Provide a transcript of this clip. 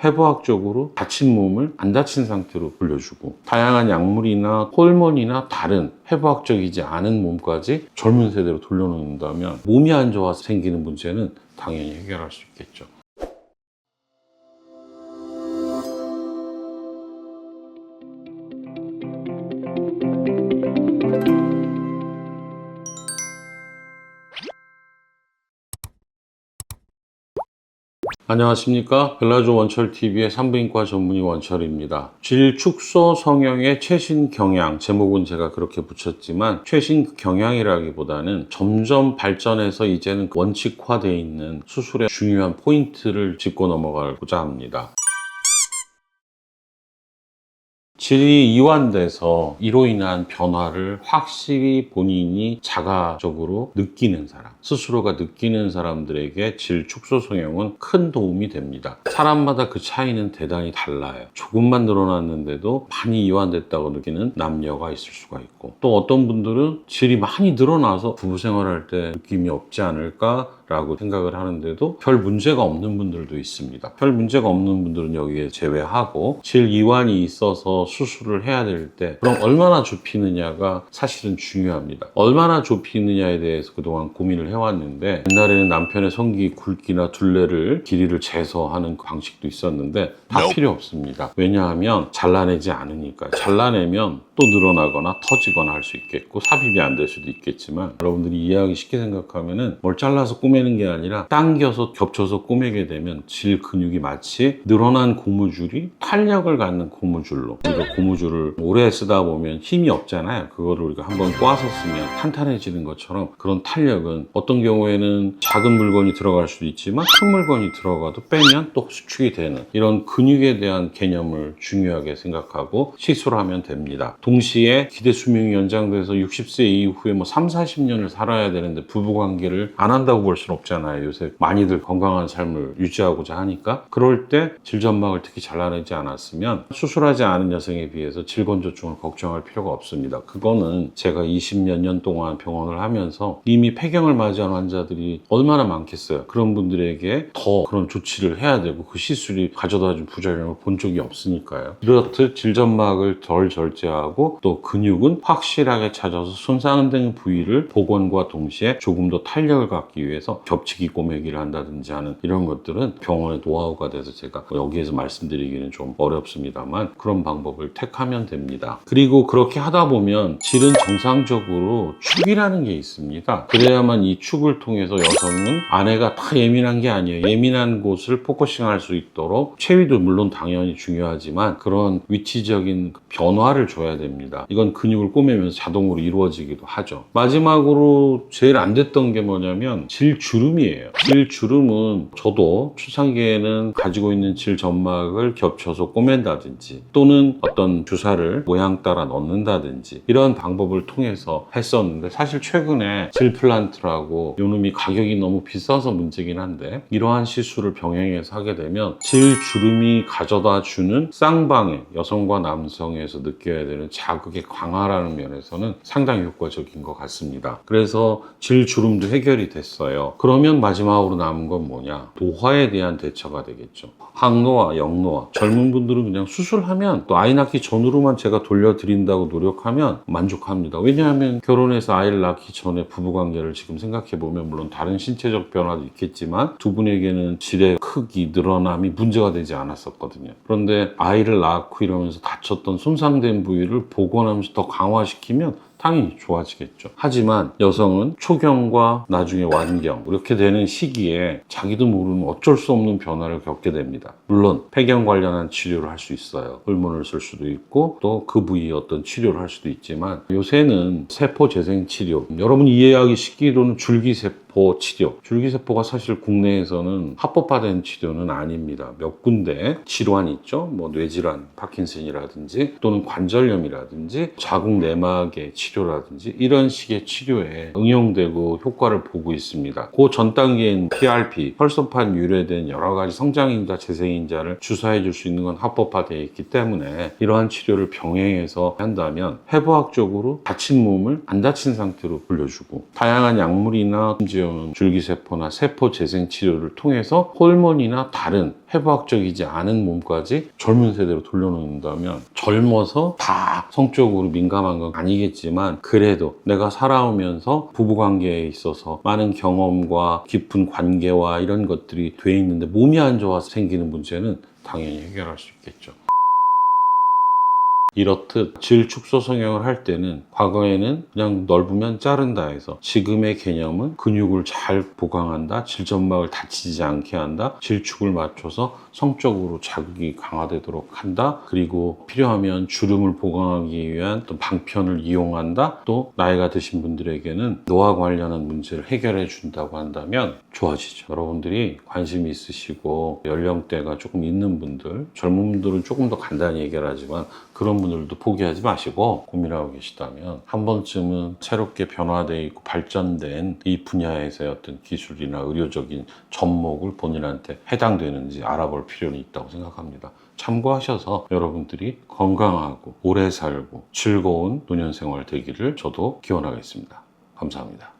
해부학적으로 다친 몸을 안 다친 상태로 돌려주고, 다양한 약물이나 호르몬이나 다른 해부학적이지 않은 몸까지 젊은 세대로 돌려놓는다면 몸이 안 좋아서 생기는 문제는 당연히 해결할 수 있겠죠. 안녕하십니까. 벨라조 원철TV의 산부인과 전문의 원철입니다. 질축소 성형의 최신 경향, 제목은 제가 그렇게 붙였지만 최신 경향이라기보다는 점점 발전해서 이제는 원칙화되어 있는 수술의 중요한 포인트를 짚고 넘어가고자 합니다. 질이 이완돼서 이로 인한 변화를 확실히 본인이 자가적으로 느끼는 사람, 스스로가 느끼는 사람들에게 질 축소 성형은 큰 도움이 됩니다. 사람마다 그 차이는 대단히 달라요. 조금만 늘어났는데도 많이 이완됐다고 느끼는 남녀가 있을 수가 있고, 또 어떤 분들은 질이 많이 늘어나서 부부 생활할 때 느낌이 없지 않을까 라고 생각을 하는데도 별 문제가 없는 분들도 있습니다. 별 문제가 없는 분들은 여기에 제외하고, 질 이완이 있어서 수술을 해야 될 때 그럼 얼마나 좁히느냐가 사실은 중요합니다. 얼마나 좁히느냐에 대해서 그동안 고민을 해왔는데, 옛날에는 남편의 성기 굵기나 둘레를 길이를 재서 하는 방식도 있었는데 다 필요 없습니다. 왜냐하면 잘라내지 않으니까. 잘라내면 또 늘어나거나 터지거나 할 수 있겠고 삽입이 안 될 수도 있겠지만, 여러분들이 이해하기 쉽게 생각하면은 뭘 잘라서 꼬매는 게 아니라 당겨서 겹쳐서 꼬매게 되면 질 근육이 마치 늘어난 고무줄이 탄력을 갖는 고무줄로, 우리가 고무줄을 오래 쓰다 보면 힘이 없잖아요. 그거를 우리가 한번 꽈서 쓰면 탄탄해지는 것처럼, 그런 탄력은 어떤 경우에는 작은 물건이 들어갈 수도 있지만 큰 물건이 들어가도 빼면 또 수축이 되는, 이런 근육에 대한 개념을 중요하게 생각하고 시술하면 됩니다. 동시에 기대 수명이 연장돼서 60세 이후에 뭐 3, 40년을 살아야 되는데 부부관계를 안 한다고 볼 수는 없잖아요. 요새 많이들 건강한 삶을 유지하고자 하니까. 그럴 때 질점막을 특히 잘라내지 않았으면 수술하지 않은 여성에 비해서 질건조증을 걱정할 필요가 없습니다. 그거는 제가 20몇 년 동안 병원을 하면서 이미 폐경을 맞이한 환자들이 얼마나 많겠어요. 그런 분들에게 더 그런 조치를 해야 되고 그 시술이 가져다준 부작용을 본 적이 없으니까요. 이렇듯 질점막을 덜 절제하고 또 근육은 확실하게 찾아서 손상된 부위를 복원과 동시에 조금 더 탄력을 갖기 위해서 겹치기 꼬매기를 한다든지 하는 이런 것들은 병원의 노하우가 돼서 제가 여기에서 말씀드리기는 좀 어렵습니다만, 그런 방법을 택하면 됩니다. 그리고 그렇게 하다 보면 질은 정상적으로 축이라는 게 있습니다. 그래야만 이 축을 통해서 여성은 아내가 다 예민한 게 아니에요. 예민한 곳을 포커싱할 수 있도록 체위도 물론 당연히 중요하지만 그런 위치적인 변화를 줘야 됩니다. 이건 근육을 꼬매면서 자동으로 이루어지기도 하죠. 마지막으로 제일 안 됐던 게 뭐냐면 질주름이에요. 질주름은 저도 초창기에는 가지고 있는 질점막을 겹쳐서 꼬맨다든지 또는 어떤 주사를 모양 따라 넣는다든지 이런 방법을 통해서 했었는데, 사실 최근에 질플란트라고 요놈이 가격이 너무 비싸서 문제긴 한데, 이러한 시술을 병행해서 하게 되면 질주름이 가져다 주는 쌍방의 여성과 남성에서 느껴야 되는 자극의 강화라는 면에서는 상당히 효과적인 것 같습니다. 그래서 질주름도 해결이 됐어요. 그러면 마지막으로 남은 건 뭐냐? 노화에 대한 대처가 되겠죠. 항노화, 역노화. 젊은 분들은 그냥 수술하면 또 아이 낳기 전으로만 제가 돌려드린다고 노력하면 만족합니다. 왜냐하면 결혼해서 아이를 낳기 전에 부부관계를 지금 생각해보면 물론 다른 신체적 변화도 있겠지만 두 분에게는 질의 크기, 늘어남이 문제가 되지 않았었거든요. 그런데 아이를 낳고 이러면서 다쳤던 손상된 부위를 복원하면서 더 강화시키면 당연히 좋아지겠죠. 하지만 여성은 초경과 나중에 완경 이렇게 되는 시기에 자기도 모르는 어쩔 수 없는 변화를 겪게 됩니다. 물론 폐경 관련한 치료를 할 수 있어요. 호르몬을 쓸 수도 있고 또 그 부위에 어떤 치료를 할 수도 있지만, 요새는 세포 재생 치료, 여러분이 이해하기 쉽기로는 줄기세포 치료. 줄기세포가 사실 국내에서는 합법화된 치료는 아닙니다. 몇 군데 질환이 있죠. 뭐 뇌질환, 파킨슨이라든지 또는 관절염이라든지 자궁 내막의 치료라든지 이런 식의 치료에 응용되고 효과를 보고 있습니다. 그 전 단계인 PRP, 혈소판 유래된 여러 가지 성장인자, 재생인자를 주사해 줄 수 있는 건 합법화되어 있기 때문에 이러한 치료를 병행해서 한다면 해부학적으로 다친 몸을 안 다친 상태로 돌려주고, 다양한 약물이나 심지어는 줄기세포나 세포 재생 치료를 통해서 호르몬이나 다른 해부학적이지 않은 몸까지 젊은 세대로 돌려놓는다면 젊어서 다 성적으로 민감한 건 아니겠지만 그래도 내가 살아오면서 부부관계에 있어서 많은 경험과 깊은 관계와 이런 것들이 돼 있는데 몸이 안 좋아서 생기는 문제는 당연히 해결할 수 있겠죠. 이렇듯 질 축소 성형을 할 때는 과거에는 그냥 넓으면 자른다 해서 지금의 개념은 근육을 잘 보강한다, 질점막을 다치지 않게 한다, 질축을 맞춰서 성적으로 자극이 강화되도록 한다, 그리고 필요하면 주름을 보강하기 위한 또 방편을 이용한다, 또 나이가 드신 분들에게는 노화 관련한 문제를 해결해 준다고 한다면 좋아지죠. 여러분들이 관심이 있으시고 연령대가 조금 있는 분들, 젊은 분들은 조금 더 간단히 해결하지만 그런 분들도 포기하지 마시고 고민하고 계시다면 한 번쯤은 새롭게 변화되어 있고 발전된 이 분야에서의 어떤 기술이나 의료적인 접목을 본인한테 해당되는지 알아볼 필요는 있다고 생각합니다. 참고하셔서 여러분들이 건강하고 오래 살고 즐거운 노년 생활 되기를 저도 기원하겠습니다. 감사합니다.